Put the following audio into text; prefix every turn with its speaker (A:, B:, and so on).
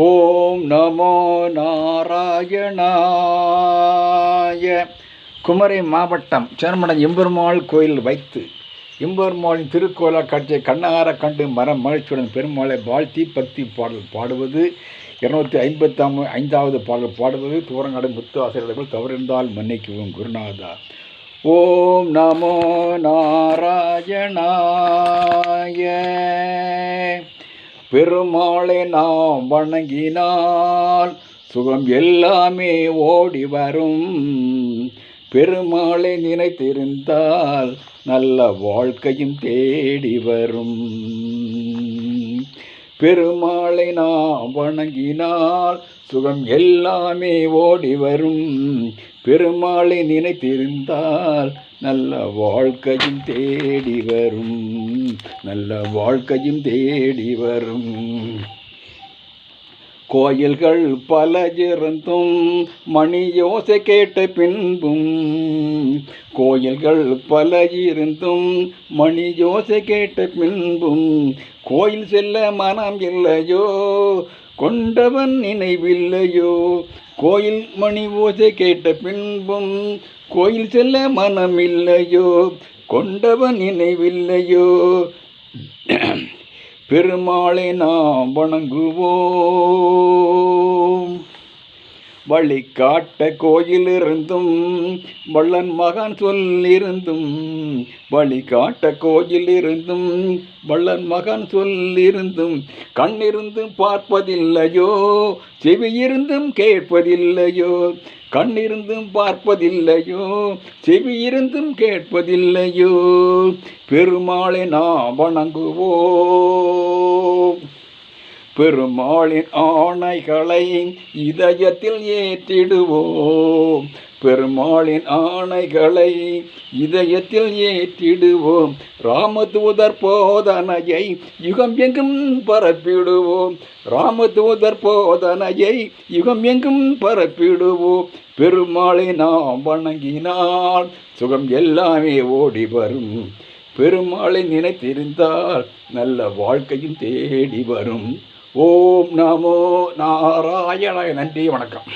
A: ஓம் நமோ நாராயணாய. குமரி மாவட்டம் சேரமடம் எம்பெருமாள் கோயில் வைத்து எம்பெருமாளின் திருக்கோயிலாக காட்சியை கண்ணார கண்டு மகிழ்ச்சியுடன் பெருமாளை வாழ்த்தி பக்தி பாடல் பாடுவது 255வது பாடல் பாடுவது தூரங்காடு முத்து ஆசிரியர்கள் தவறிருந்தால் மன்னிக்கவும் குருநாதா. ஓம் நமோ நாராயணாய. பெருமாளை நாம் வணங்கினால் சுகம் எல்லாமே ஓடி வரும். பெருமாளை நினைத்திருந்தால் நல்ல வாழ்க்கையும் தேடி வரும். பெருமாளை நாம் வணங்கினால் சுகம் எல்லாமே ஓடி வரும். பெருமாளை நினைத்திருந்தால் நல்ல வாழ்க்கையும் தேடி வரும். நல்ல வாழ்க்கையும் தேடி வரும். கோயில்கள் பல இருந்தும் மணி யோசை கேட்ட பின்பும். கோயில்கள் பல இருந்தும் மணி யோசை கேட்ட பின்பும். கோயில் செல்ல மனம் இல்லையோ கொண்டவன் நினைவில்லையோ. கோயில் மணி ஓசை கேட்ட பின்பும் கோயில் செல்ல மனம் இல்லையோ கொண்டவன் நினைவில்லையோ. பெருமாளை நாம் வணங்குவோம். வழி காட்ட கோயில் இருந்தும் வள்ளன் மகன் சொல்லிருந்தும். வழி காட்ட கோயில் இருந்தும் வள்ளன் மகன் சொல்லிருந்தும். கண்ணிருந்தும் பார்ப்பதில்லையோ செவியிருந்தும் கேட்பதில்லையோ. கண்ணிருந்தும் பார்ப்பதில்லையோ செவியிருந்தும் கேட்பதில்லையோ. பெருமாளை நாம் வணங்குவோம். பெருமாளின் ஆணைகளை இதயத்தில் ஏற்றிடுவோம். பெருமாளின் ஆணைகளை இதயத்தில் ஏற்றிடுவோம். ராமதூதர் போதனையை யுகம் எங்கும் பரப்பிடுவோம். ராமதூதர் போதனையை யுகம் எங்கும் பரப்பிடுவோம். பெருமாளை நாம் வணங்கினால் சுகம் எல்லாமே ஓடி வரும். பெருமாளை நினைத்திருந்தால் நல்ல வாழ்க்கையும் தேடி வரும். ஓம் நமோ நாராயணாய. நன்றி, வணக்கம்.